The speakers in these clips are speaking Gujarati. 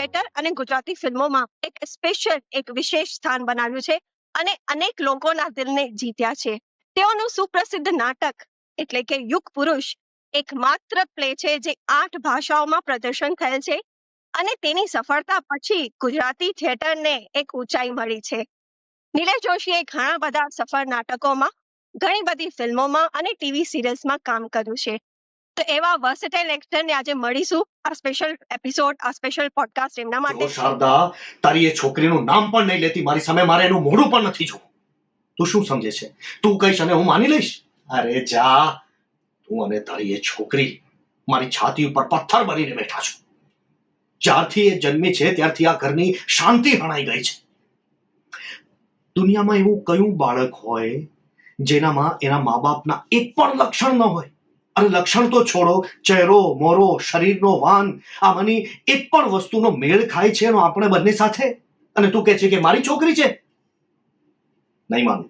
થિયેટર અને ગુજરાતી ફિલ્મોમાં એક સ્પેશિયલ એક વિશેષ સ્થાન બનાવ્યું છે અને અનેક લોકોના દિલને જીત્યા છે. તેઓનું સુપ્રસિદ્ધ નાટક એટલે કે યુગ પુરુષ એક માત્ર પ્લે છે જે 8 ભાષાઓમાં પ્રદર્શન થયેલ છે અને તેની સફળતા પછી ગુજરાતી થિયેટરને એક ઊંચાઈ મળી છે. નિલેશ જોશીએ ઘણા બધા સફળ નાટકોમાં, ઘણી બધી ફિલ્મોમાં અને ટીવી સિરિયલ્સમાં કામ કર્યું છે. તો એવા વર્સેટાઇલ એક્ટરને આજે મળીશું આ સ્પેશિયલ એપિસોડ, આ સ્પેશિયલ પોડકાસ્ટ એમના માટે. જો શારદા, તારી એ છોકરીનું નામ પણ નહીં લેતી મારી સામે, મારે એનું મોઢું પણ નથી જોવું. તું શું સમજે છે? તું કહીશ અને હું માની લઈશ? અરે જા, તું અને તારી એ છોકરી મારી છાતી ઉપર પથ્થર બનીને બેઠા છો. જ્યારથી એ જન્મી છે ત્યારથી આ ઘરની શાંતિ હણાઈ ગઈ છે. દુનિયામાં એવું કયું બાળક હોય જેનામાં એના મા બાપના એક પણ લક્ષણ ન હોય? અને લક્ષણ તો છોડો, ચહેરો, મોરો, શરીરનો વાન, આમાંની એક પણ વસ્તુનો મેળ ખાય છે એનો આપણે બંને સાથે? અને તું કહે છે કે મારી છોકરી છે? નહીં માનું.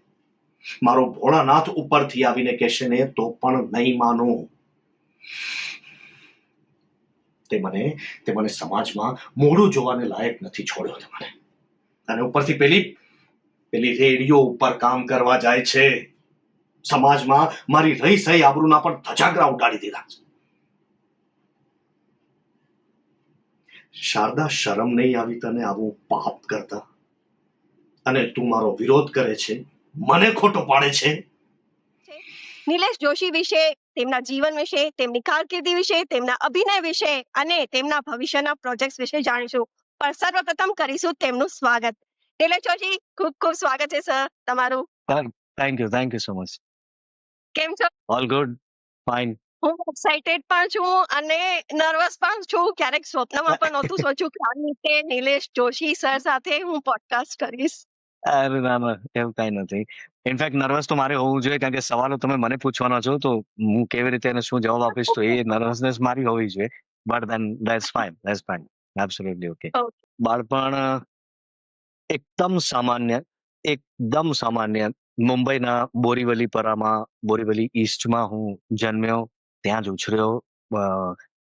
મારો ભોળાનાથ ઉપરથી આવીને કહેશે ને તો પણ નહીં માનું. તે મને સમાજમાં મોઢું જોવાને લાયક નથી છોડ્યો તે મને. અને ઉપરથી પેલી રેડિયો ઉપર કામ કરવા જાય છે. સમાજમાં મારી રહી સહી આબરૂના પણ ધજાગરા ઉડાડી દીધા છે. શારદા, શરમ નહીં આવી તને આવું પાપ કરતા? અને તું મારો વિરોધ કરે છે, મને ખોટો પાડે છે. નિલેશ જોશી વિશે, તેમના જીવન વિશે, તેમની કારકિર્દી વિશે, તેમના અભિનય વિશે અને તેમના ભવિષ્યના પ્રોજેક્ટ્સ વિશે જાણીશું. પણ સર્વપ્રથમ કરીશું તેમનું સ્વાગત. નિલેશ જોશી, ખૂબ ખૂબ સ્વાગત છે સર તમારું. Thank you so much. કેમ છો? All good, fine. હું એક્સાઇટેડ પણ છું અને નર્વસ પણ છું. ક્યારેક સ્વપ્નમાં પણ નહોતું સોચ્યું કે આવી રીતે નિલેશ જોશી સર સાથે હું પોડકાસ્ટ કરીશ. અરે ના, એવું કઈ નથી. ઇનફેક્ટ નર્વસ તો મારે હોવું જોઈએ, કારણ કે સવાલો તમે મને પૂછવાના છો તો હું કેવી રીતે એને શું જવાબ આપીશ, તો એ નર્વસનેસ મારી હોવી જોઈએ. But than that's fine, absolutely okay. બાળપણ એકદમ સામાન્ય મુંબઈના બોરીવલી ઈસ્ટમાં હું જન્મ્યો, ત્યાં જ ઉછર્યો.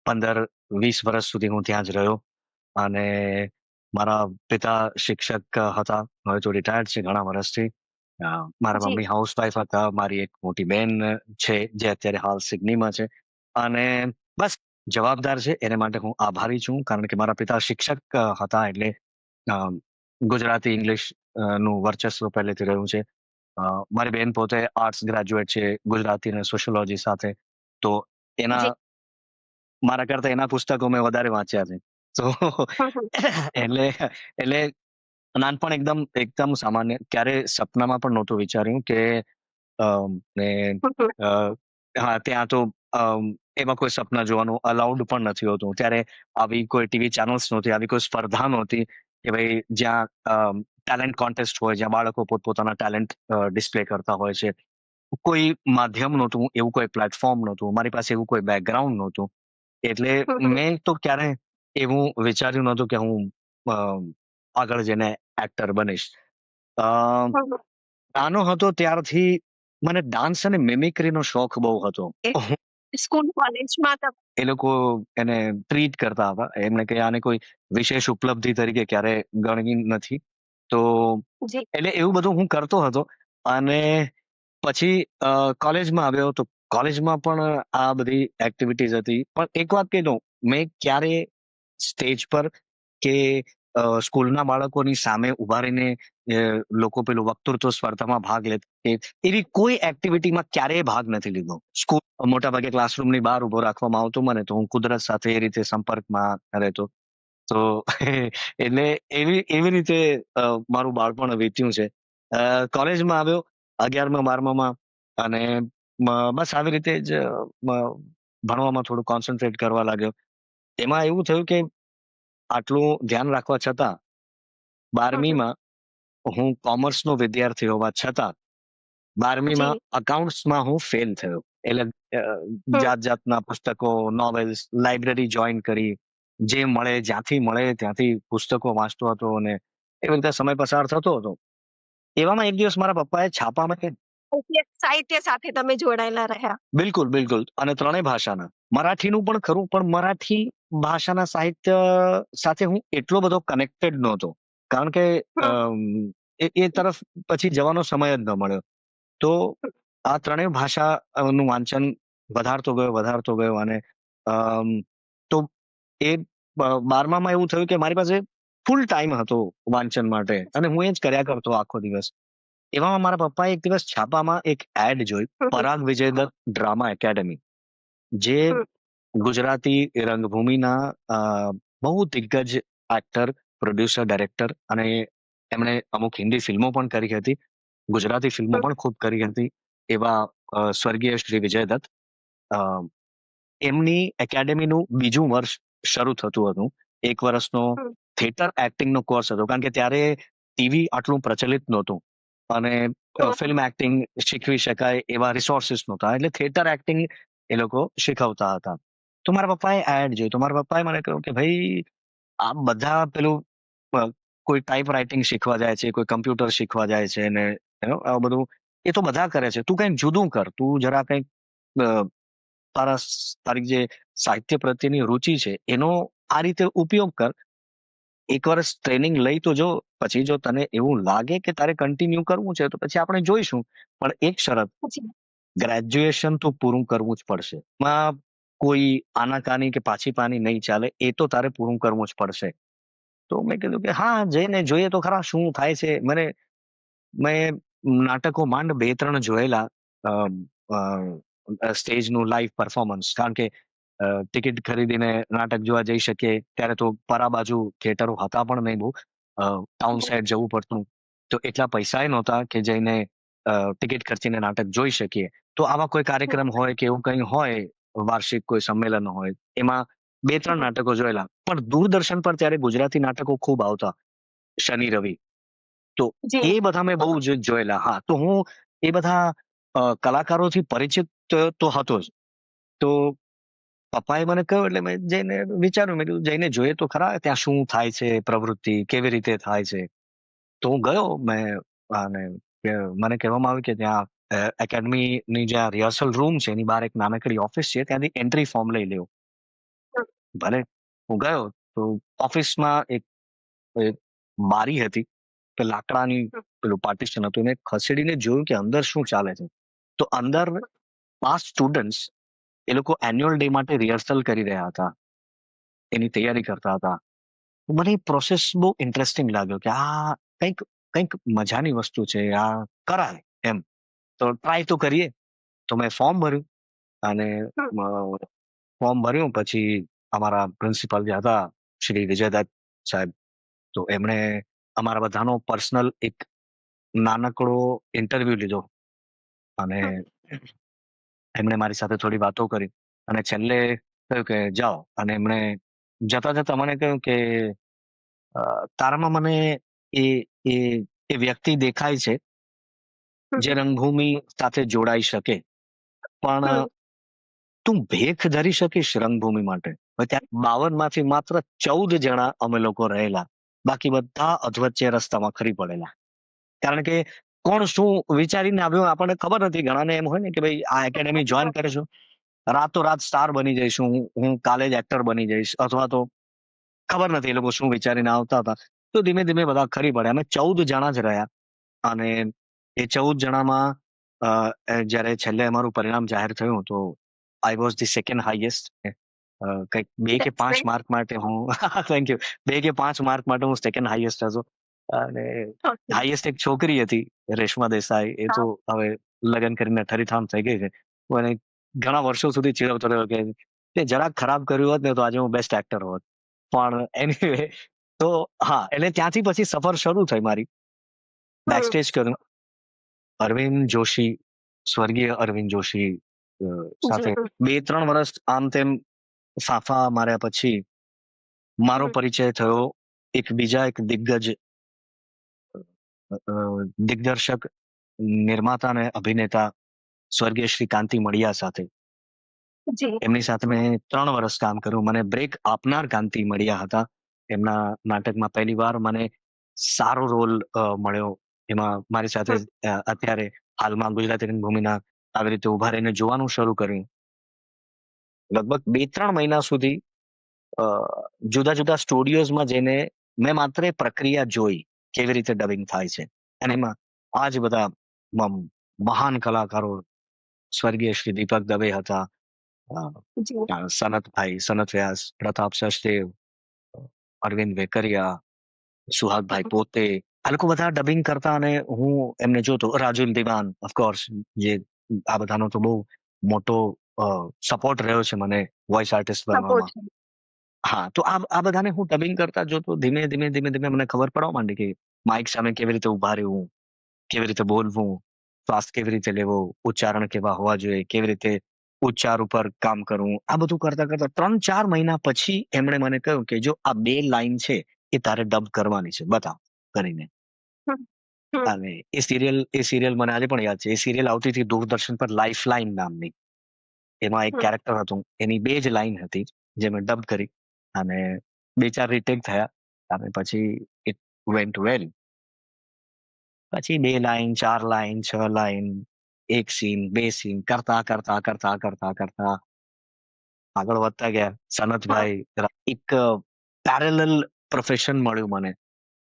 15-20 વર્ષ સુધી હું ત્યાં જ રહ્યો. અને મારા પિતા શિક્ષક હતા, હવે તો રિટાયર્ડ છે ઘણા વર્ષથી. મારા મમ્મી હાઉસવાઈફ હતા. મારી એક મોટી બેન છે જે અત્યારે હાલ સિડનીમાં છે. અને બસ જવાબદાર છે એને માટે હું આભારી છું, કારણ કે મારા પિતા શિક્ષક હતા એટલે ગુજરાતી ઇંગ્લિશ નું વર્ચસ્વ પહેલેથી રહ્યું છે. મારી બેન પોતે આર્ટ્સ ગ્રેજ્યુએટ છે, ગુજરાતી અને સોશિયોલોજી સાથે. તો મારા કરતા એના પુસ્તકો મેં વધારે વાંચ્યા છે. તો એટલે નાનપણ એકદમ સામાન્ય. ક્યારે સપનામાં પણ નહોતું વિચાર્યું કે ત્યાં તો એમાં કોઈ સપના જોવાનું અલાઉડ પણ નથી હોતું. ત્યારે આવી કોઈ ટીવી ચેનલ્સ નહોતી, આવી કોઈ સ્પર્ધા નહોતી કે ભાઈ જ્યાં ટેલેન્ટ કોન્ટેસ્ટ હોય, જ્યાં બાળકો પોતપોતાના ટેલેન્ટ ડિસ્પ્લે કરતા હોય છે. કોઈ માધ્યમ નહોતું, એવું કોઈ પ્લેટફોર્મ નહોતું, મારી પાસે એવું કોઈ બેકગ્રાઉન્ડ નહોતું. એટલે મેં તો ક્યારે એવું વિચાર્યું નહોતું કે હું આગળ જઈને એક્ટર બનીશ. નાનો હતો ત્યારથી મને ડાન્સ અને મિમિક્રીનો શોખ બહુ હતો. સ્કૂલ કોલેજમાં એ લોકો એને ટ્રીટ કરતા હતા, એમને કે આને કોઈ વિશેષ ઉપલબ્ધિ તરીકે ક્યારે ગણી નથી. તો એટલે એવું બધું હું કરતો હતો. અને પછી કોલેજમાં આવ્યો તો કોલેજમાં પણ આ બધી એક્ટિવિટીઝ હતી. પણ એક વાત કહી દઉં, મેં ક્યારે સ્ટેજ પર કે સ્કૂલના બાળકોની સામે ઉભા રહીને લોકો પેલું વક્તૃત્વ સ્પર્ધામાં ભાગ લે એવી કોઈ એક્ટિવિટીમાં ક્યારેય ભાગ નથી લીધો. સ્કૂલ મોટાભાગે ક્લાસરૂમની બહાર ઉભો રાખવામાં આવતો મને, તો હું કુદરત સાથે એ રીતે સંપર્કમાં રહેતો. તો એટલે એવી રીતે મારું બાળપણ વીત્યું છે. કોલેજમાં આવ્યો 11મા-12મામાં, અને બસ આવી રીતે જ ભણવામાં થોડું કોન્સન્ટ્રેટ કરવા લાગ્યો. એમાં એવું થયું કે આટલું ધ્યાન રાખવા છતાં 12મીમાં હું કોમર્સનો વિદ્યાર્થી હોવા છતાં 12મીમાં અકાઉન્ટ્સમાં હું ફેલ થયો. એટલે જાતના પુસ્તકો, નોવેલ્સ, લાઇબ્રેરી જોઈન કરી, જે મળે જ્યાંથી મળે ત્યાંથી પુસ્તકો વાંચતો હતો અને એવી રીતે સમય પસાર થતો હતો. એવામાં એક દિવસ મારા પપ્પાએ છાપામાં સાહિત્ય સાથે તમે જોડાયેલા રહ્યા? બિલકુલ, અને 3 ભાષાના. મરાઠીનું પણ ખરું, પણ મરાઠી ભાષાના સાહિત્ય સાથે હું એટલો બધો કનેક્ટેડ નહોતો. કારણ કે એ તરફ પછી જવાનો સમય જ ન મળ્યો. તો આ ત્રણેય ભાષાનું વાંચન વધારતો ગયો અને તો એ 12મામાં એવું થયું કે મારી પાસે ફૂલ ટાઈમ હતો વાંચન માટે અને હું એ જ કર્યા કરતો આખો દિવસ. એવામાં મારા પપ્પાએ એક દિવસ છાપામાં એક એડ જોઈ, પરાગ વિજયદત્ત ડ્રામા એકેડેમી, જે ગુજરાતી રંગભૂમિના બહુ દિગ્ગજ એક્ટર, પ્રોડ્યુસર, ડાયરેક્ટર અને એમણે અમુક હિન્દી ફિલ્મો પણ કરી હતી, ગુજરાતી ફિલ્મો પણ ખૂબ કરી હતી, એવા સ્વર્ગીય શ્રી વિજયદત્ત, એમની એકેડેમીનું બીજું વર્ષ શરૂ થતું હતું. 1 વર્ષનો થિયેટર એક્ટિંગનો કોર્સ હતો, કારણ કે ત્યારે ટીવી આટલું પ્રચલિત નહોતું અને ફિલ્મ એક્ટિંગ શીખવી શકાય એવા રિસોર્સિસ નહોતા, એટલે થિયેટર એક્ટિંગ એ લોકો શીખવતા હતા. તો મારા પપ્પાએ એડ જોઈ, તો મારા પપ્પાએ મને કહ્યું કે ભાઈ આ બધા પેલું કોઈ ટાઈપ રાઇટિંગ શીખવા જાય છે, કોઈ કમ્પ્યુટર શીખવા જાય છે ને આવું બધું એ તો બધા કરે છે, તું કંઈક જુદું કર, તું જરા કંઈક તારી જે સાહિત્ય પ્રત્યેની રુચિ છે એનો આ રીતે ઉપયોગ કર, 1 વર્ષ ટ્રેનિંગ લઈ તો જો, પછી જો તને એવું લાગે કે તારે કન્ટિન્યુ કરવું છે તો પછી આપણે જોઈશું, પણ એક શરત, ગ્રેજ્યુએશન તો પૂરું કરવું જ પડશે. એમાં કોઈ આનાકાની કે પાછી પાની નહીં ચાલે, એ તો તારે પૂરું કરવું જ પડશે. તો મેં કીધું કે હા, જઈને જોઈએ તો ખરા શું થાય છે. મેં નાટકો માંડ 2-3 જોયેલા, સ્ટેજનું લાઈવ પરફોર્મન્સ, કારણ કે ટિકિટ ખરીદીને નાટક જોવા જઈ શકીએ ત્યારે તો પરા બાજુ થિયેટરો હતા પણ નહીં બહુ, ટાઉન સાઈડ જવું પડતું, તો એટલા પૈસા નહોતા કે જઈને ટિકિટ ખર્ચીને નાટક જોઈ શકીએ. તો આવા કોઈ કાર્યક્રમ હોય કે એવું કંઈ હોય, વાર્ષિક કોઈ સંમેલન હોય, એમાં 2-3 નાટકો જોયેલા. પણ દૂરદર્શન પર ત્યારે ગુજરાતી નાટકો ખૂબ આવતા, શનિ રવિ, તો એ બધા મેં બહુ જ જોયેલા. હા, તો હું એ બધા કલાકારોથી પરિચિત તો હતો જ. તો પપ્પાએ મને કહ્યું એટલે મેં જઈને વિચાર્યું, મેં કીધું જઈને જોઈએ તો ખરા ત્યાં શું થાય છે, પ્રવૃત્તિ કેવી રીતે થાય છે. તો હું ગયો, અને મને કહેવામાં આવ્યું કે ત્યાં એકેડમીની જ્યાં રિહર્સલ રૂમ છે એની બહાર એક નાનકડી ઓફિસ છે, ત્યાંથી એન્ટ્રી ફોર્મ લઈ લેવું. ભલે હું ગયો તો ઓફિસમાં એક બારી હતી, કે લાકડાની પેલું પાર્ટીશન હતું, એને ખસેડીને જોયું કે અંદર શું ચાલે છે. તો અંદર 5 સ્ટુડન્ટ્સ, એ લોકો એન્યુઅલ ડે માટે રિહર્સલ કરી રહ્યા હતા, એની તૈયારી કરતા હતા. મને એ પ્રોસેસ બહુ ઇન્ટરેસ્ટિંગ લાગ્યો કે આ કંઈક મજાની વસ્તુ છે, આ કરાય એમ, તો ટ્રાય તો કરીએ. તો મેં ફોર્મ ભર્યું અને ફોર્મ ભર્યું પછી અમારા પ્રિન્સિપાલ જે હતા શ્રી વિજયદત્ત સાહેબ, તો એમણે અમારા બધાનો પર્સનલ એક નાનકડો ઇન્ટરવ્યુ લીધો અને એમણે મારી સાથે થોડી વાતો કરી અને છેલ્લે કહ્યું કે જાઓ, અને એમણે જતા જતા મને કહ્યું કે તારામાં મને એ એ એ વ્યક્તિ દેખાય છે જે રંગભૂમિ સાથે જોડાઈ શકે, પણ તું ભેખ ધરી શકીશ રંગભૂમિ માટે? ત્યાં 52 માંથી માત્ર 14 જણા અમે લોકો રહેલા, બાકી બધા અધવચ્ચે રસ્તામાં ખરી પડેલા. કારણ કે કોણ શું વિચારીને આવ્યું આપણને ખબર નથી. ઘણાને એમ હોય ને કે ભાઈ આ એકેડેમી જોઈન કરીશું, રાતોરાત સ્ટાર બની જઈશું, હું કાલે જ એક્ટર બની જઈશ, અથવા તો ખબર નથી એ લોકો શું વિચારીને આવતા હતા. તો ધીમે ધીમે બધા ખરી પડ્યા. અમે 14 જણા જ રહ્યા અને એ 14 જણામાં જ્યારે છેલ્લે અમારું પરિણામ જાહેર થયું તો I was the second highest. કંઈક 2 કે 5 માર્ક માટે હું થેન્ક યુ, 2 કે 5 માર્ક માટે હું સેકન્ડ હાઈએસ્ટ હતો. અને હાઈએસ્ટ એક છોકરી હતી, રેશમા દેસાઈ, એ તો હવે લગ્ન કરીને ઠરીઠામ થઈ ગઈ છે. મને ઘણા વર્ષો સુધી ચીડવતો રહ્યો કે તે જરાક ખરાબ કર્યું હોત ને તો આજે હું બેસ્ટ એક્ટર હોત. પણ એનીવે, તો હા, એટલે ત્યાંથી પછી સફર શરૂ થઈ મારી. બેકસ્ટેજ કર્યું. અરવિંદ જોશી, સ્વર્ગીય અરવિંદ જોશી સાથે 2-3 વર્ષ આમ તેમ ફાંફા માર્યા પછી મારો પરિચય થયો બીજા એક દિગ્દર્શક, નિર્માતા અને અભિનેતા સ્વર્ગીય શ્રી કાંતિ મળિયા સાથે. એમની સાથે મેં 3 વર્ષ કામ કર્યું. મને બ્રેક આપનાર કાંતિ મળિયા હતા. એમના નાટકમાં પહેલી વાર મને સારો રોલ મળ્યો. એમાં મારી સાથે અત્યારે હાલમાં ગુજરાતી રંગભૂમિના આવી રીતે ઉભા રહીને જોવાનું શરૂ કર્યું. લગભગ 2-3 મહિના સુધી અ, જુદા જુદા સ્ટુડિયોઝમાં જઈને મેં માત્ર એ પ્રક્રિયા જોઈ કેવી રીતે ડબિંગ થાય છે. અને એમાં આ જ બધા મહાન કલાકારો સ્વર્ગીય શ્રી દીપક દવે હતા, અ, જી. સનતભાઈ, સનત વ્યાસ, પ્રતાપ સચદેવ, અરવિંદ વેકરિયા, સુહાગભાઈ પોતે, આ લોકો બધા ડબિંગ કરતા અને હું એમને જોતો. રાજુલ દિવાન ઓફકોર્સ, જે આ બધાનો તો બહુ મોટો સપોર્ટ રહ્યો છે મને વોઇસ આર્ટિસ્ટ સપોર્ટ બનવામાં. હા, તો આ બધાને હું ડબિંગ કરતા જોતો. ધીમે ધીમે ધીમે ધીમે મને ખબર પડવા માંડી કે માઇક સામે કેવી રીતે ઉભા રહેવું, કેવી રીતે બોલવું, શ્વાસ કેવી રીતે લેવો, ઉચ્ચારણ કેવા હોવા જોઈએ, કેવી રીતે ઉચ્ચાર ઉપર કામ કરવું. આ બધું કરતા કરતા 3-4 મહિના પછી એમણે મને કહ્યું કે જો આ 2 લાઈન છે એ તારે ડબ કરવાની છે, બતાવ કરીને. હમ, હમ, અને એ સિરિયલ મને આજે પણ યાદ છે. એ સિરિયલ આવતી હતી દૂરદર્શન પર, લાઈફલાઈન નામની. એમાં એક હમ. કેરેક્ટર હતું, એની 2 જ લાઈન હતી જે મેં ડબ કરી અને 2-4 રીટેક થયા અને પછી ઇટ વેન્ટ વેલ. પછી 2 line, 4 line, 6 line, 1 scene, 2 scene કરતા કરતા કરતા કરતા કરતા આગળ વધતા ગયા. હા. સનતભાઈ એક પેરેલલ પ્રોફેશન મળ્યું મને,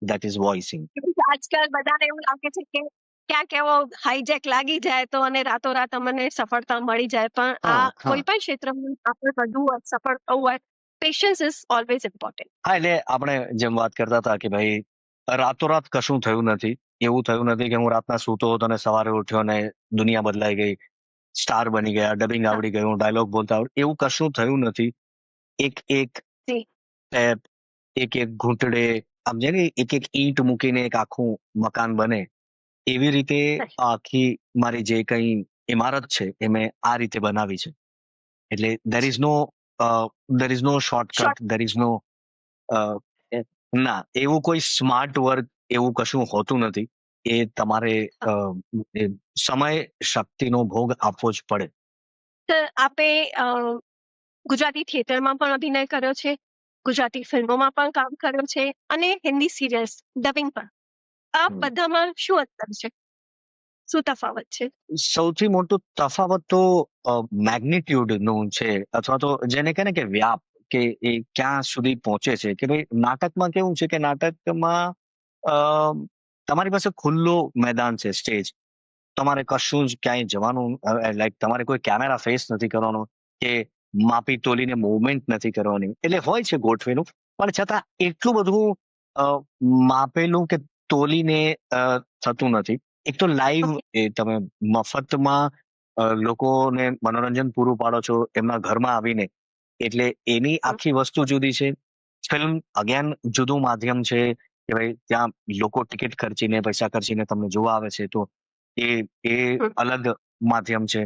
ધેટ ઇઝ વોઇસિંગ. આજકાલ બધાને એવું લાગે છે કે ક્યાંક એવો હાઈજેક લાગી જાય તો અને રાતોરાત અમને સફળતા મળી જાય, પણ હા, આ હા. કોઈ પણ ક્ષેત્રમાં આપણે વધુ હોય, સફળ થવું હોય, પેશન્સ ઇઝ ઓલવેઝ ઇમ્પોર્ટન્ટ. હા, એટલે આપણે જેમ વાત કરતા હતા કે ભાઈ રાતોરાત કશું થયું નથી. એવું થયું નથી કે હું રાતના સૂતો હતો અને સવારે ઉઠ્યો અને દુનિયા બદલાઈ ગઈ, સ્ટાર બની ગયા, ડબિંગ હા. આવડી ગયું, ડાયલોગ બોલતા આવડે, એવું કશું થયું નથી. એક એક જી. સ્ટેપ, એક એક ઘૂંટડે, આમ છે ને એક એક ઈંટ મૂકીને એક આખું મકાન બને, એવી રીતે Right. આખી મારી જે કઈ ઇમારત છે એ મેં આ રીતે બનાવી છે. એટલે there is no shortcut, short. There is no ના, એવું કોઈ સ્માર્ટ વર્ક એવું કશું હોતું નથી. એ તમારે અ, એ સમય શક્તિનો ભોગ આપવો જ પડે. આપે ગુજરાતી થિયેટરમાં પણ અભિનય કર્યો છે, ગુજરાતી ફિલ્મોમાં પણ કામ કર્યું છે અને હિન્દી સિરિયલ્સ ડબિંગ પણ. આ હમ. બધામાં શું અંતર છે, શું તફાવત છે? સૌથી મોટો તફાવત તો મેગ્નિટ્યુડ નું છે, અથવા તો જેને કહે ને કે વ્યાપ, કે એ ક્યાં સુધી પહોંચે છે. કે ભાઈ નાટકમાં કેવું છે કે નાટકમાં અ, તમારી પાસે ખુલ્લું મેદાન છે, સ્ટેજ. તમારે કશું જ ક્યાંય જવાનું, લાઈક તમારે કોઈ કેમેરા ફેસ નથી કરવાનો કે માપી તોલીને મૂવમેન્ટ નથી કરવાની. એટલે હોય છે ગોઠવેલું, પણ છતાં એટલું બધું અ, માપેલું કે તોલીને થતું નથી. એક તો લાઈવ ઓકે. એ તમે મફતમાં લોકોને મનોરંજન પૂરું પાડો છો એમના ઘરમાં આવીને. એટલે એની આખી વસ્તુ જુદી છે. ફિલ્મ અગેન જુદું માધ્યમ છે કે ભાઈ ત્યાં લોકો ટિકિટ ખર્ચીને, પૈસા ખર્ચીને તમને જોવા આવે છે, તો એ એ અલગ માધ્યમ છે.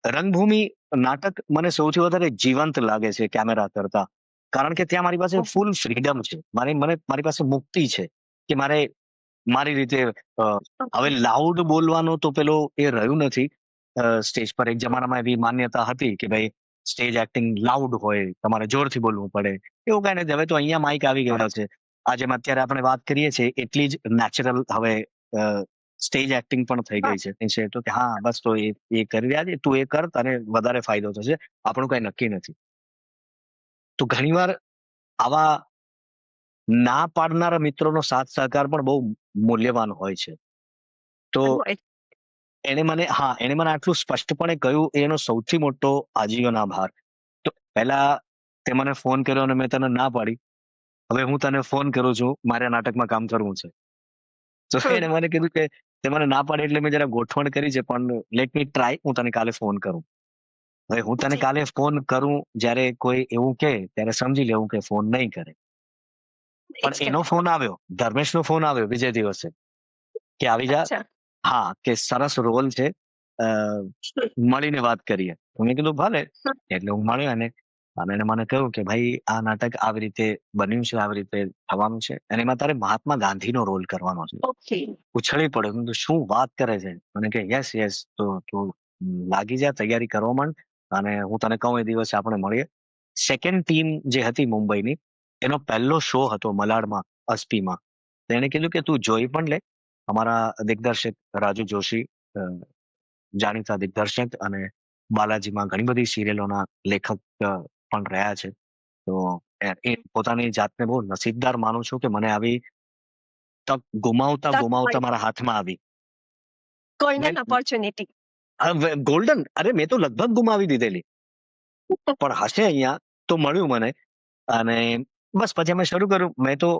રંગભૂમિ નાટક મને સૌથી વધારે જીવંત લાગે છે કેમેરા કરતા. કારણ કે ત્યાં મારી પાસે ફૂલ ફ્રીડમ છે. મારી પાસે મુક્તિ છે કે મારે મારી રીતે હવે લાઉડ બોલવાનો તો પેલો એ રહ્યું નથી સ્ટેજ પર. એક જમાનામાં એવી માન્યતા હતી કે ભાઈ સ્ટેજ એક્ટિંગ લાઉડ હોય, તમારે જોરથી બોલવું પડે. એવું કઈ નથી. હવે તો અહીંયા માઇક આવી ગયા છે. આજે અત્યારે આપણે વાત કરીએ છીએ એટલી જ નેચરલ હવે સ્ટેજ એક્ટિંગ પણ થઈ ગઈ છે. તો કે હા બસ, તો એ કરી રહ્યા છે, તું એ કર, તને વધારે ફાયદો થશે, આપણું કઈ નક્કી નથી. તો ઘણીવાર આવા ના પાડનારા મિત્રોનો સાથ સહકાર પણ બહુ મૂલ્યવાન હોય છે. તો એણે મને આટલું સ્પષ્ટપણે કહ્યું, એનો સૌથી મોટો આજીવન આભાર. તો પહેલા તે મને ફોન કર્યો અને મેં તને ના પાડી. હવે હું તને ફોન કરું છું, મારે નાટકમાં કામ કરવું છે. તો એણે મને કીધું કે તે મને ના પાડી એટલે મેં જરા ગોઠવણ કરી છે, પણ લેટ મી ટ્રાય, હું તને કાલે ફોન કરું. હવે હું તને કાલે ફોન કરું જ્યારે કોઈ એવું કહે ત્યારે સમજી લેવું કે ફોન નહીં કરે. પણ એનો ફોન આવ્યો, ધર્મેશનો ફોન આવ્યો બીજે દિવસે કે આવી જા. અચ્છા. હા, કે સરસ રોલ છે, અ, મળીને વાત કરીએ. તો મેં કીધું ભલે. એટલે હું મળ્યો એને અને એને મને કહ્યું કે ભાઈ આ નાટક આવી રીતે બન્યું છે, આવી રીતે થવાનું છે અને એમાં તારે મહાત્મા ગાંધીનો રોલ કરવાનો છે. ઓકે. ઉછળી પડ્યો. મેં કીધું શું વાત કરે છે? મને કે યસ યસ, તો તું લાગી જા, તૈયારી કરવા માંડ અને હું તને કહું એ દિવસે આપણે મળીએ. સેકન્ડ ટીમ જે હતી મુંબઈની, એનો પહેલો શો હતો મલાડમાં, અસ્પીમાં. તો એને કીધું કે તું જોઈ પણ લે. અમારા દિગ્દર્શક રાજુ જોશી, અ, જાણીતા દિગ્દર્શક અને બાલાજીમાં ઘણી બધી સિરિયલોના લેખક પણ રહ્યા છે. તો એ પોતાની જાતને બહુ નસીબદાર માનું છું કે મને આવી તક ગુમાવતા તક ગુમાવતા મળી, મારા હાથમાં આવી. Golden opportunity. ગોલ્ડન, અરે મેં તો લગભગ ગુમાવી દીધેલી, પણ હશે અહીંયા તો મળ્યું મને. અને બસ પછી અમે શરૂ કર્યું. મેં તો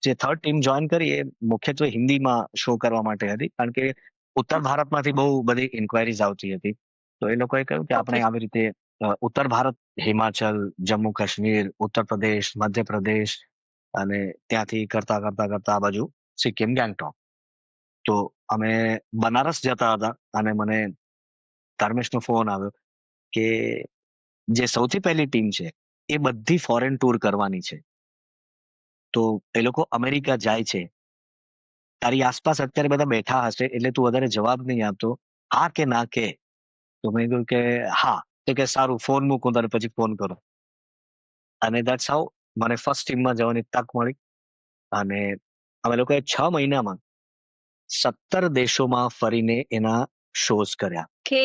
જે થર્ડ ટીમ જોઈન કરી એ મુખ્યત્વે હિન્દીમાં શો કરવા માટે હતી, કારણ કે ઉત્તર ભારતમાંથી બહુ બધી ઇન્ક્વાયરીઝ આવતી હતી. તો એ લોકોએ કહ્યું કે આપણે ઓકે, આવી રીતે ઉત્તર ભારત, હિમાચલ, જમ્મુ કાશ્મીર, ઉત્તર પ્રદેશ, મધ્યપ્રદેશ અને ત્યાંથી કરતા કરતા કરતા આ બાજુ સિક્કિમ, ગેંગટોક. તો અમે બનારસ જતા હતા અને મને ધર્મેશનો ફોન આવ્યો કે જે સૌથી પહેલી ટીમ છે એ બધી ફોરેન ટૂર કરવાની છે. તો એ લોકો અમેરિકા જાય છે. તારી આસપાસ અત્યારે બધા બેઠા હશે એટલે તું વધારે જવાબ નહીં આપતો, હા કે ના કે. તો મેં કીધું કે હા. તો કે સારું, ફોન મૂકું તારે પછી ફોન કરો. અને દેટ્સ હાઉ મને ફર્સ્ટ ટીમમાં જવાની તક મળી. અને અમે લોકોએ 6 મહિનામાં 17 દેશોમાં ફરીને એના શોઝ કર્યા. ઓકે.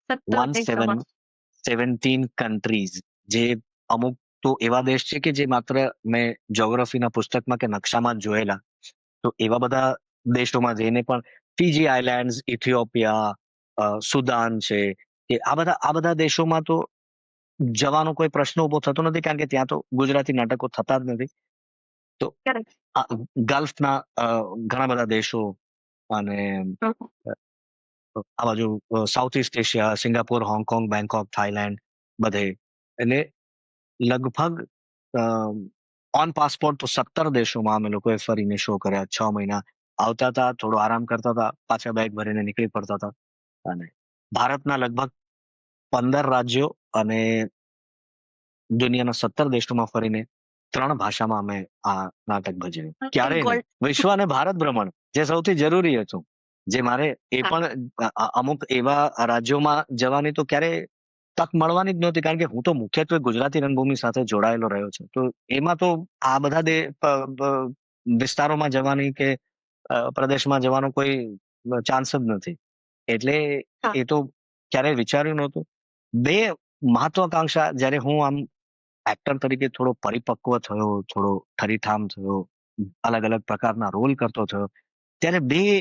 17 દેશોમાં. 17 કન્ટ્રીઝ, જે અમુક તો એવા દેશ છે કે જે માત્ર મેં જ્યોગ્રાફીના પુસ્તકમાં કે નકશામાં જ જોયેલા. તો એવા બધા દેશોમાં જઈને પણ ફીજી આઇલેન્ડ્સ, ઇથિયોપિયા, સુદાન છે, કે આ બધા દેશોમાં તો જવાનો કોઈ પ્રશ્ન ઉભો થતો નથી, કારણ કે ત્યાં તો ગુજરાતી નાટકો થતા જ નથી. તો કરેક્ટ. ગલ્ફના ઘણા બધા દેશો અને આ બાજુ south east Asia, Singapore, Hong Kong, Bangkok, Thailand બધે. એટલે લગભગ ઓન પાસપોર્ટ તો 17 દેશોમાં અમે લોકોએ ફરીને શો કર્યા. 6 મહિના આવતા હતા, થોડો આરામ કરતા હતા, પાછા બેગ ભરીને નીકળી પડતા હતા. અને ભારતના લગભગ 15 રાજ્યો અને દુનિયાના 17 દેશોમાં ફરીને 3 ભાષામાં અમે આ નાટક ભજવ્યું. ક્યારેય નહીં. ગોલ્ડ. વિશ્વ અને ભારત ભ્રમણ, જે સૌથી જરૂરી હતું, જે મારે એ હા. પણ અમુક એવા રાજ્યોમાં જવાની તો ક્યારે તક મળવાની જ નહોતી, કારણ કે હું તો મુખ્યત્વે ગુજરાતી રંગભૂમિ સાથે જોડાયેલો રહ્યો છું. તો એમાં તો આ બધા વિસ્તારોમાં જવાની કે પ્રદેશમાં જવાનો કોઈ ચાન્સ જ નથી. એટલે હા. એ તો ક્યારેય વિચાર્યું નહોતું. 2 મહત્વાકાંક્ષા જ્યારે હું આમ એક્ટર તરીકે થોડો પરિપક્વ થયો, થોડો ઠરીઠામ થયો, અલગ અલગ પ્રકારના રોલ કરતો થયો, ત્યારે 2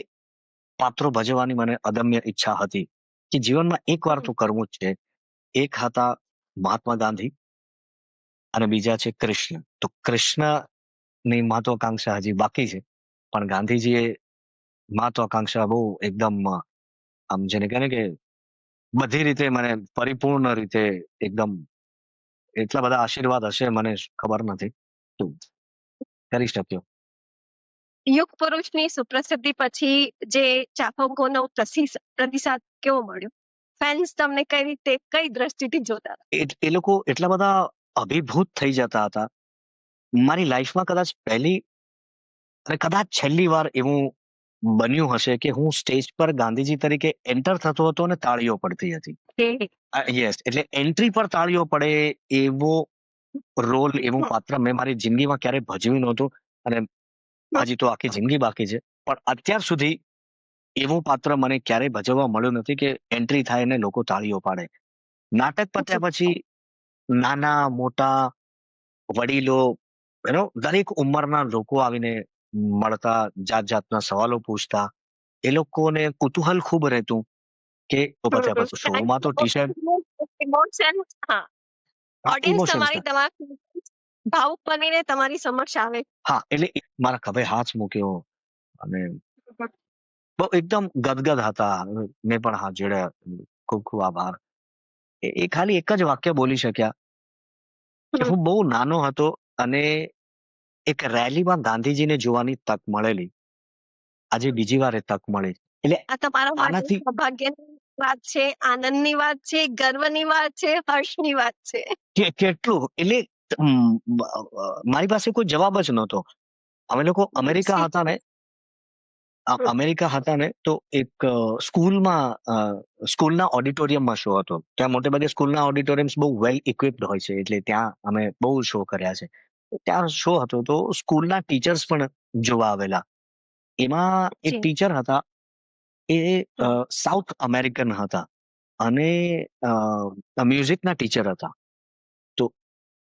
પાત્રો ભજવવાની મને અદમ્ય ઈચ્છા હતી કે જીવનમાં એકવાર તો કરવું જ છે. એક હતા મહાત્મા ગાંધી અને બીજા છે કૃષ્ણ. તો કૃષ્ણની મહત્વાકાંક્ષા હજી બાકી છે, પણ ગાંધીજીએ મહત્વાકાંક્ષા બહુ એકદમ આમ જેને કહે ને કે બધી રીતે મને પરિપૂર્ણ રીતે એકદમ એટલા બધા આશીર્વાદ હશે મને ખબર નથી, તો કરી શક્યો. યુગ પુરુષની સુપ્રસિદ્ધિ પછી જે ચાહકોનો પ્રતિસાદ કેવો મળ્યો? ફેન્સ તમને કઈ રીતે, કઈ દ્રષ્ટિથી જોતા હતા? એ લોકો એટલા બધા અભિભૂત થઈ જતા હતા. મારી લાઈફમાં કદાચ પહેલી અને કદાચ છેલ્લી વાર એવું બન્યું હશે કે હું સ્ટેજ પર ગાંધીજી તરીકે એન્ટર થતો હતો અને તાળીઓ પડતી હતી. કે યસ, એટલે એન્ટ્રી પર તાળીઓ પડે એવો રોલ, એવું હમ, પાત્ર મેં મારી જિંદગીમાં ક્યારેય ભજવ્યું નહોતું. અને હજી તો આખી જિંદગી બાકી છે, પણ અત્યાર સુધી એવું પાત્ર મને ક્યારેય ભજવવા મળ્યું નથી કે એન્ટ્રી થાય ને લોકો તાળીઓ પાડે. નાટક પત્યા પછી નાના મોટા વડીલો, દરેક ઉંમરના લોકો આવીને મળતા, જાત જાતના સવાલો પૂછતા. એ લોકોને કુતૂહલ ખૂબ રહેતું કે તો પત્યા પછી શોમાં તો ટી શર્ટ, ઇમોશન. હા, ઓડિયન્સ ઇમોશન્સ. તમારી ભાવુક બનીને તમારી સમક્ષ આવે. હા, એટલે મારા ખભે હાથ મૂક્યો અને બહુ એકદમ ગદગદ હતા. મેં પણ હાથ જોડ્યા, ખૂબ ખૂબ આભાર. એ ખાલી એક જ વાક્ય બોલી શક્યા કે હમ. હું બહુ નાનો હતો અને એક રેલીમાં ગાંધીજીને જોવાની તક મળેલી. આજે બીજી વાર એ તક મળી. એટલે આ તમારા માટે આનાથી સૌભાગ્યની વાત છે, આનંદની વાત છે, ગર્વની વાત છે, હર્ષની વાત છે. કેટલું, એટલે મારી પાસે કોઈ જવાબ જ નહોતો. અમે લોકો અમેરિકા હતા ને, તો એક સ્કૂલના ઓડિટોરિયમમાં શો હતો. ત્યાં મોટે ભાગે સ્કૂલના ઓડિટોરિયમ્સ બહુ વેલ ઇક્વિપ્ડ હોય છે, એટલે ત્યાં અમે બહુ શો કર્યા છે. ત્યાં શો હતો તો સ્કૂલના ટીચર્સ પણ જોવા આવેલા. એમાં એક જી. ટીચર હતા, એ હમ. સાઉથ અમેરિકન હતા. અને મ્યુઝિકના ટીચર હતા. તો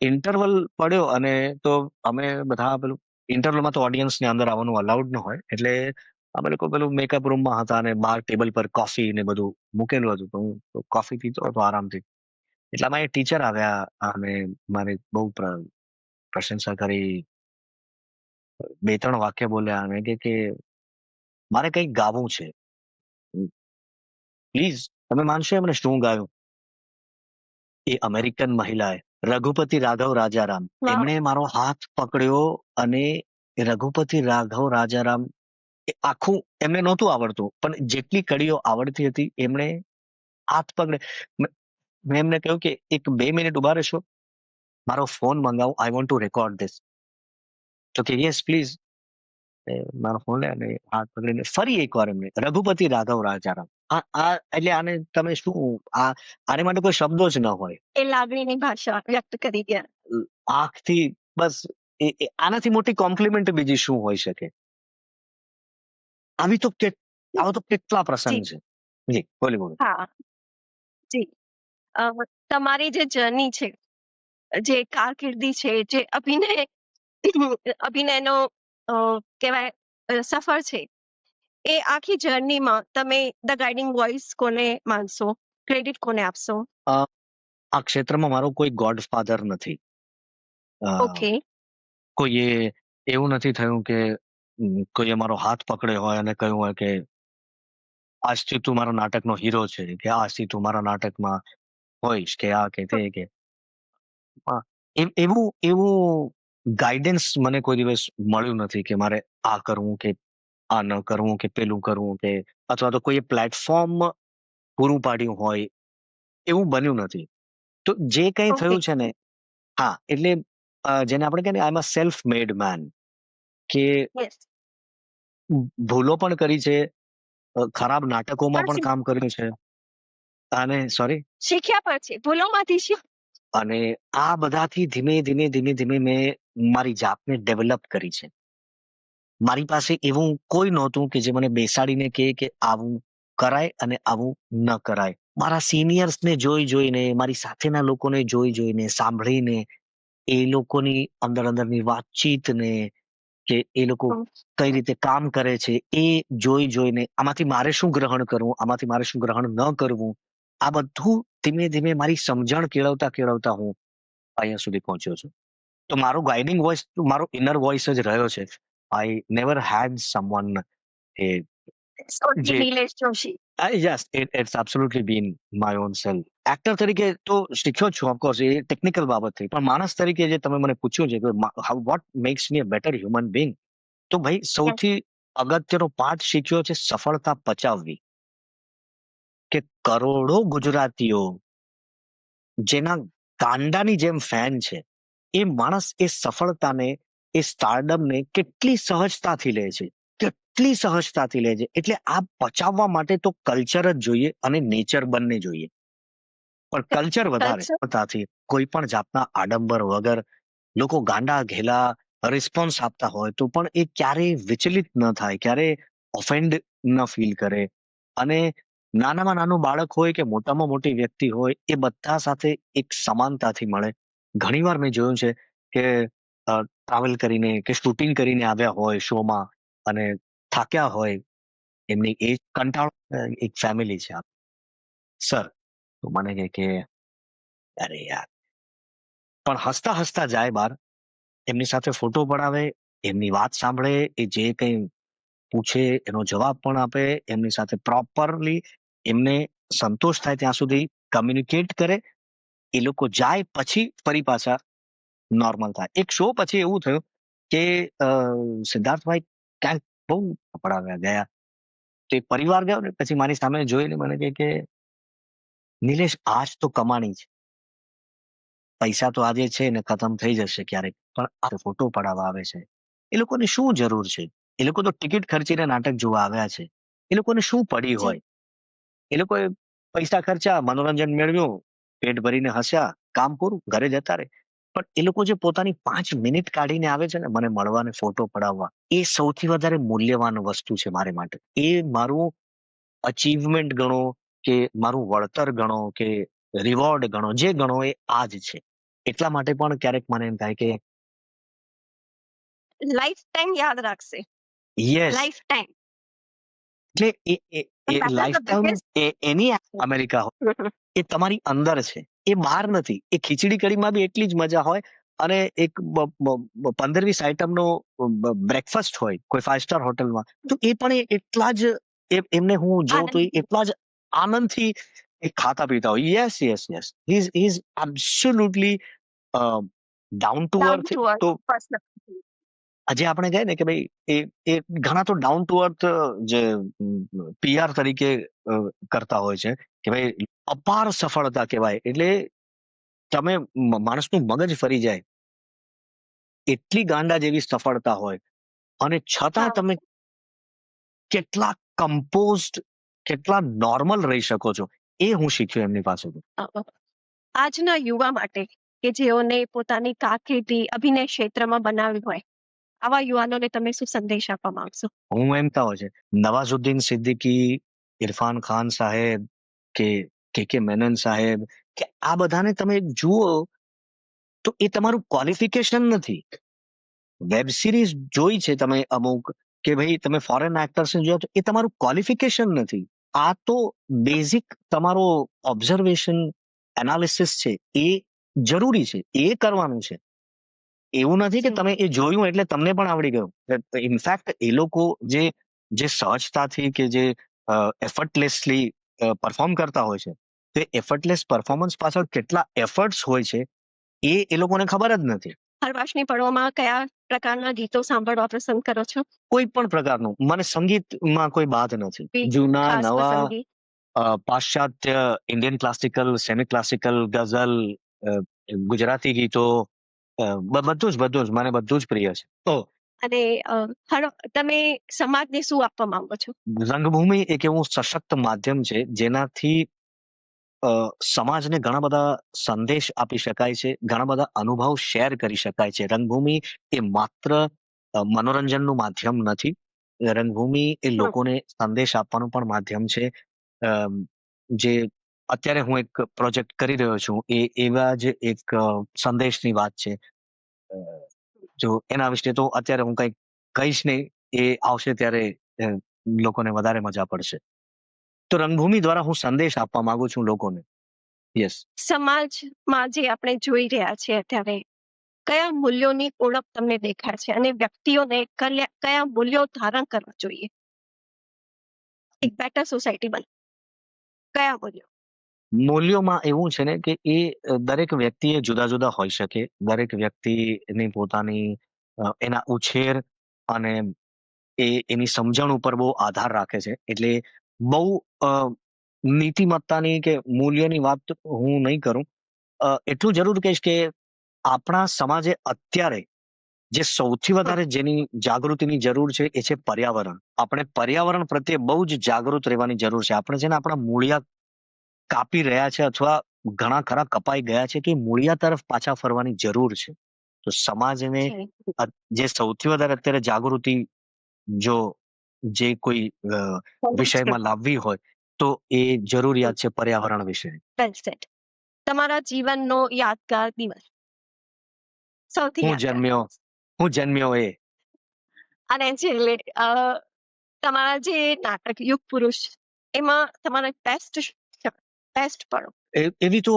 ઇન્ટરવલ પડ્યો અને તો અમે બધા પેલું ઇન્ટરવલમાં તો ઓડિયન્સને અંદર આવવાનું અલાઉડ ન હોય, એટલે અમે લોકો પેલું મેકઅપ રૂમમાં હતા અને બહાર ટેબલ પર કોફી ને બધું મૂકેલું હતું, તો હું કોફી પીતો હતો આરામથી. એટલામાં એ ટીચર આવ્યા અને મારી બહુ પ્રશંસા કરી, 2-3 વાક્ય બોલ્યા અને કે મારે કંઈક ગાવું છે, પ્લીઝ. તમે માનશો એમણે શું ગાયું? એ અમેરિકન મહિલાએ રઘુપતિ રાઘવ રાજારામ, વાહ! એમણે મારો હાથ પકડ્યો અને રઘુપતિ રાઘવ રાજારામ એ આખું એમને નહોતું આવડતું, પણ જેટલી કડીઓ આવડતી હતી એમણે હાથ પકડે. મેં એમને કહ્યું કે એક 2 મિનિટ ઉભા રહેશો, મારો ફોન મંગાવું, I want to record this. તો કે યસ પ્લીઝ. મારો ફોન લે અને હાથ પકડીને ફરી એકવાર એમને રઘુપતિ રાઘવ રાજારામ. એટલે આને તમે શું, આને માટે કોઈ શબ્દો જ ન હોય. એ લાગણીની ભાષા વ્યક્ત કરી દે. આંખથી બસ આનાથી મોટી કોમ્પ્લિમેન્ટ બીજી શું હોઈ શકે? આવા તો કેટલા પ્રસંગ છે. જી બોલો. હા, જી. તમારી જે જર્ની છે, જે કારકિર્દી છે, જે અભિનયનો કહેવાય સફર છે, એ આખી જર્નીમાં તમે ધ ગાઈડિંગ વોઇસ કોને માનશો? ક્રેડિટ કોને આપશો? આ ક્ષેત્રમાં મારો કોઈ ગોડફાધર નથી. ઓકે. કોઈએ એવું નથી થયું કે કોઈએ મારો હાથ પકડ્યો હોય અને કહ્યું હોય કે આજથી તું મારા નાટકનો હીરો છે, કે આજથી તું મારા નાટકમાં હોઈશ, કે આ કે તે કે એવું એવું ગાઈડન્સ મને કોઈ દિવસ મળ્યું નથી કે મારે આ કરવું કે આ ન કરવું કે પેલું કરવું, કે અથવા તો કોઈ પ્લેટફોર્મ પૂરું પાડ્યું હોય એવું બન્યું નથી. તો જે કંઈ ઓકે. થયું છે ને, હા, એટલે જેને આપણે કહીએ આઈ એમ અ સેલ્ફ મેડ મેન, કે યસ. ભૂલો પણ કરી છે, ખરાબ નાટકોમાં પણ પણ કામ કર્યું છે, અને સોરી, શીખ્યા પણ છે, ભૂલોમાંથી અને આ બધાથી ધીમે ધીમે ધીમે ધીમે મેં મારી જાતને ડેવલપ કરી છે. મારી પાસે એવું કોઈ નહોતું કે જે મને બેસાડીને કહે કે આવું કરાય અને આવું ન કરાય. મારા સિનિયર્સને જોઈ જોઈને, મારી સાથેના લોકોને જોઈ જોઈને, સાંભળીને, એ લોકોની અંદર અંદરની વાતચીતને, કે એ લોકો કઈ રીતે કામ કરે છે એ જોઈ જોઈને આમાંથી મારે શું ગ્રહણ કરવું, આમાંથી મારે શું ગ્રહણ ન કરવું, આ બધું ધીમે ધીમે મારી સમજણ કેળવતા કેળવતા હું અહીંયા સુધી પહોંચ્યો છું. તો મારો ગાઈડિંગ વોઇસ મારો ઇનર વોઇસ જ રહ્યો છે. આઈ નેવર હેડ સમવન એ જે Nilesh Joshi. Yes, it's absolutely been my own self. Actor તરીકે તો શીખ્યો જ છું, ઓફકોર્સ, એ ટેકનિકલ બાબત થઈ, પણ માણસ તરીકે જે તમે મને પૂછ્યું છે કે what makes me a better human being, તો ભાઈ સૌથી અગત્યનો પાઠ શીખ્યો છે સફળતા પચાવવી. કે કરોડો ગુજરાતીઓ જેના કાંડાની જેમ ફેન છે, એ માણસ એ સફળતાને, એ સ્ટારડમને કેટલી સહજતાથી લે છે, કેટલી સહજતાથી લે છે. એટલે આ પચાવવા માટે તો કલ્ચર જ જોઈએ અને નેચર બંને જોઈએ, પણ કલ્ચર વધારે સફળતાથી કોઈ પણ જાતના આડંબર વગર લોકો ગાંડા ઘેલા રિસ્પોન્સ આપતા હોય તો પણ એ ક્યારેય વિચલિત ન થાય, ક્યારેય ઓફેન્ડ ન ફીલ કરે. અને નાનામાં નાનું બાળક હોય કે મોટામાં મોટી વ્યક્તિ હોય, એ બધા સાથે એક સમાનતાથી મળે. ઘણીવાર મેં જોયું છે કે ટ્રાવેલ કરીને કે શૂટિંગ કરીને આવ્યા હોય શોમાં અને થાક્યા હોય, એમની એજ કંટાળો, એક ફેમિલી છે સર, તો મને કે અરે યાર, પણ હસતા હસતા જાય બહાર, એમની સાથે ફોટો પડાવે, એમની વાત સાંભળે, એ જે કંઈ પૂછે એનો જવાબ પણ આપે, એમની સાથે પ્રોપરલી એમને સંતોષ થાય ત્યાં સુધી કમ્યુનિકેટ કરે. એ લોકો જાય પછી ફરી પાછા નોર્મલ થાય. એક શો પછી એવું થયું કે સિદ્ધાર્થભાઈ ક્યાંક બહુ પડાવ્યા ગયા, તે પરિવાર ગયો ને પછી મારી સામે જોઈને મને કે નિલેશ, આજ તો કમાણી છે, પૈસા તો આજે છે ને ખતમ થઈ જશે ક્યારેક, પણ આ ફોટો પડાવવા આવે છે, એ લોકોને શું જરૂર છે? એ લોકો તો ટિકિટ ખર્ચીને નાટક જોવા આવ્યા છે, એ લોકોને શું પડી હોય? એ લોકોએ પૈસા ખર્ચા, મનોરંજન મેળવ્યું, પેટ ભરીને હસ્યા, કામ પૂરું, ઘરે જતા રહે. પણ એ લોકો જે પોતાની 5 મિનિટ કાઢીને આવે છે ને મને મળવા ને ફોટો પડાવવા, એ સૌથી વધારે મૂલ્યવાન વસ્તુ છે મારે માટે. એ મારું અચીવમેન્ટ ગણો કે મારું વળતર ગણો કે રિવોર્ડ ગણો, જે ગણો એ આ જ છે. એટલા માટે પણ ક્યારેક મને એમ થાય કે લાઈફ ટાઈમ યાદ રાખશે, યસ, લાઈફ ટાઈમ. એટલે એ લાઈફ ટાઈમ એની અમેરિકા હોય, એ તમારી અંદર છે, એ બહાર નથી. એ ખીચડી કઢીમાં બી એટલી જ મજા હોય, અને એક 15-20 આઈટમનો બ્રેકફાસ્ટ હોય કોઈ 5 સ્ટાર હોટલમાં, તો એ પણ એટલા જ એમને હું જોઉં તો એટલા જ આનંદથી એ ખાતા પીતા હોય. Yes yes yes, he is absolutely down to down earth. To earth તો પર્સન. આજે આપણે કહીએ ને કે ભાઈ એ ઘણા તો ડાઉન ટુ અર્થ જે પીઆર તરીકે કરતા હોય છે કે ભાઈ અપાર સફળતા કહેવાય, એટલે તમે માણસનું મગજ ફરી જાય એટલી ગાંડા જેવી સફળતા હોય, અને છતાં તમે કેટલા કમ્પોઝડ, કેટલા નોર્મલ રહી શકો છો, એ હું શીખ્યો એમની પાસેથી. આજના યુવા માટે કે જેઓને પોતાની કારકિર્દી અભિનય ક્ષેત્રમાં બનાવી હોય, આવા યુવાનોને તમે શું સંદેશ આપવા માંગશો? હું એમ કહું છે, નવાઝુદ્દીન સિદ્દીકી, ઇરફાન ખાન સાહેબ કે મેનન સાહેબ, કે આ બધાને તમે જુઓ તો એ તમારું ક્વોલિફિકેશન નથી. વેબ સિરીઝ જોઈ છે તમે અમુક, કે ભાઈ તમે ફોરેન એક્ટર્સ જોયો તો એ તમારું ક્વોલિફિકેશન નથી. આ તો બેઝિક તમારો ઓબ્ઝર્વેશન, એનાલિસિસ છે, એ જરૂરી છે, એ કરવાનું છે. એવું નથી કે તમે એ જોયું એટલે તમને પણ આવડી ગયું. ઇનફેક્ટ એ લોકો જે સહજતાથી કે જે એફર્ટલેસલી પરફોર્મ કરતા હોય છે, તે એફર્ટલેસ પરફોર્મન્સ પાછળ કેટલા એફર્ટ્સ હોય છે એ લોકોને ખબર જ નથી. હરવાશની પળોમાં કયા પ્રકારના ગીતો સાંભળવા પસંદ કરો છો? કોઈ પણ પ્રકારનું, મને સંગીતમાં કોઈ બાદ નથી. જૂના, ખાસ નવા, પસંદગી? પાશ્ચાત્ય, ઇન્ડિયન ક્લાસિકલ, સેમી ક્લાસિકલ, ગઝલ, ગુજરાતી ગીતો, બધું જ મને બધું જ પ્રિય છે. તો અને તમે સમાજને શું આપવા માંગો છો? રંગભૂમિ એક એવું સશક્ત માધ્યમ છે જેનાથી સમાજને ઘણા બધા સંદેશ આપી શકાય છે, ઘણા બધા અનુભવ શેર કરી શકાય છે. રંગભૂમિ એ માત્ર મનોરંજનનું માધ્યમ નથી. રંગભૂમિ એ લોકોને સંદેશ આપવાનું પણ માધ્યમ છે. જે અત્યારે હું એક પ્રોજેક્ટ કરી રહ્યો છું, એ એવા જ એક સંદેશની વાત છે. જો એના વિશે તો અત્યારે હું કંઈક કહીશ નહીં, એ આવશે ત્યારે લોકોને વધારે મજા પડશે. તો રંગભૂમિ દ્વારા હું સંદેશ આપવા માંગુ છું લોકોને. યસ. સમાજમાં જે આપણે જોઈ રહ્યા છીએ અત્યારે, કયા મૂલ્યોની ઓળખ તમને દેખાય છે, અને વ્યક્તિઓને કયા મૂલ્યો ધારણ કરવા જોઈએ એક બેટર સોસાયટી બને? કયા મૂલ્યો? મૂલ્યોમાં એવું છે ને કે એ દરેક વ્યક્તિએ જુદા જુદા હોઈ શકે. દરેક વ્યક્તિની પોતાની એના ઉછેર અને એની સમજણ ઉપર બહુ આધાર રાખે છે. એટલે બહુ નીતિમત્તાની કે મૂલ્યની વાત હું નહીં કરું. એટલું જરૂર કહીશ કે આપણા સમાજે અત્યારે જે સૌથી વધારે જેની જાગૃતિની જરૂર છે એ છે પર્યાવરણ. આપણે પર્યાવરણ પ્રત્યે બહુ જ જાગૃત રહેવાની જરૂર છે. આપણે છે ને આપણા મૂળિયા કાપી રહ્યા છે, અથવા ઘણા ખરા કપાઈ ગયા છે, કે મૂળિયા તરફ પાછા ફરવાની જરૂર છે. તો સમાજને જે સૌથી વધારે અત્યારે જાગૃતિ જો જે કોઈ વિષયમાં લાવવી હોય તો એ જરૂરિયાત છે પર્યાવરણ વિશે. Well said. તમારા જીવનનો યાદગાર દિવસ? સૌથી હું જન્મ્યો એ. અને જે તમારા જે નાટક યુગ પુરુષ, એમાં તમારા બેસ્ટ પળો? એવી તો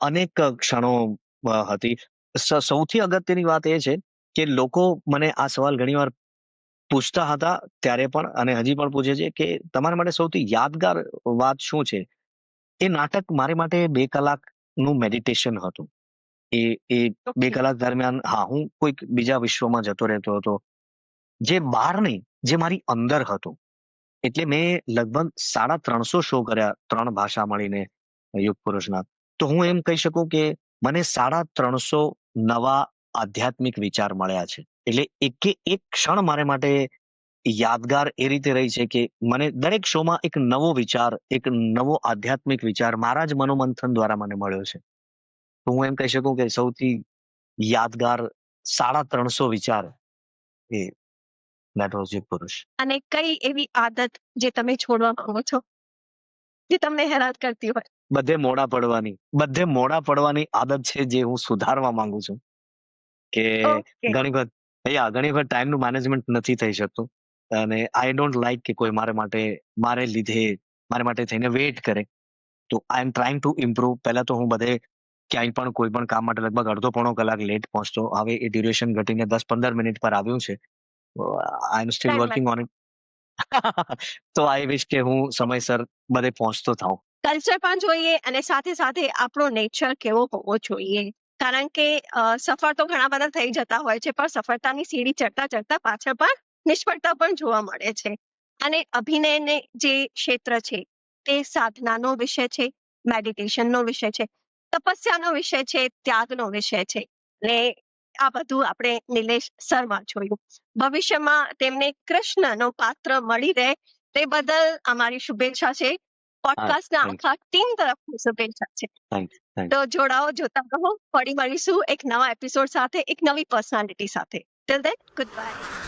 અનેક ક્ષણો હતી. સૌથી અગત્યની વાત એ છે કે લોકો મને આ સવાલ ઘણીવાર પૂછતા હતા ત્યારે પણ, અને હજી પણ પૂછે છે કે તમારા માટે સૌથી યાદગાર વાત શું છે. એ નાટક મારી માટે 2 કલાકનું મેડિટેશન હતું. એ 2 કલાક દરમિયાન, હા, હું કોઈક બીજા વિશ્વમાં જતો રહેતો હતો, જે બહાર નહીં, જે મારી અંદર હતું. એટલે મેં લગભગ 350 શો કર્યા 3 ભાષા મળીને યુગ પુરુષના. તો હું એમ કહી શકું કે મને 350 નવા આધ્યાત્મિક વિચાર મળ્યા છે. એટલે એકે એક ક્ષણ મારે માટે યાદગાર એ રીતે રહી છે કે મને દરેક શોમાં એક નવો વિચાર, એક નવો આધ્યાત્મિક વિચાર મારા જ મનોમંથન દ્વારા મને મળ્યો છે. તો હું એમ કહી શકું કે સૌથી યાદગાર 350 વિચાર એ that was યુગ પુરુષ. અને કઈ એવી આદત જે તમે છોડવા માંગો છો? જે તમને હેરાન કરતી હોય? બધે મોડા પડવાની આદત છે જે હું સુધારવા માંગુ છું કે ઓકે. ઘણી વખત ટાઈમનું મેનેજમેન્ટ નથી થઈ શકતું અને આઈ ડોન્ટ લાઈક કે કોઈ મારે માટે થઈને વેઇટ કરે. તો આઈ એમ ટ્રાઇંગ ટુ ઇમ્પ્રુવ. પહેલા તો હું બધે ક્યાંય પણ કોઈ પણ કામ માટે લગભગ અડધો પોણો કલાક લેટ પહોંચતો. હવે એ ડ્યુરેશન ઘટીને 10-15 મિનિટ પર આવ્યું છે. આઈ એમ સ્ટીલ ધ્યાનમાં વર્કિંગ ઓન ઇટ. તો આઈ વિશ કે હું સમયસર બધે પહોંચતો થાઉં. કલ્ચર પણ જોઈએ અને સાથે સાથે આપણો નેચર કેવો હોવો જોઈએ. કારણ કે સફળ તો ઘણા બધા થઈ જતા હોય છે, પણ સફળતાની સીડી ચડતા ચડતા પાછળ પણ નિષ્ફળતા પણ જોવા મળે છે. અને અભિનયને જે ક્ષેત્ર છે તે સાધનાનો વિષય છે, મેડિટેશનનો વિષય છે, તપસ્યાનો વિષય છે, ત્યાગનો વિષય છે. ને આ બધું આપણે નિલેશ સરમાં જોયું. ભવિષ્યમાં તેમને કૃષ્ણનો પાત્ર મળી રહે તે બદલ અમારી શુભેચ્છા છે. પોડકાસ્ટના થેન્ક આખા ટીમ તરફથી શુભેચ્છા છે. થેન્ક તો જોડાઓ, જોતા રહો. ફરી મળીશું એક નવા એપિસોડ સાથે, એક નવી પર્સનાલિટી સાથે. Till then, good bye.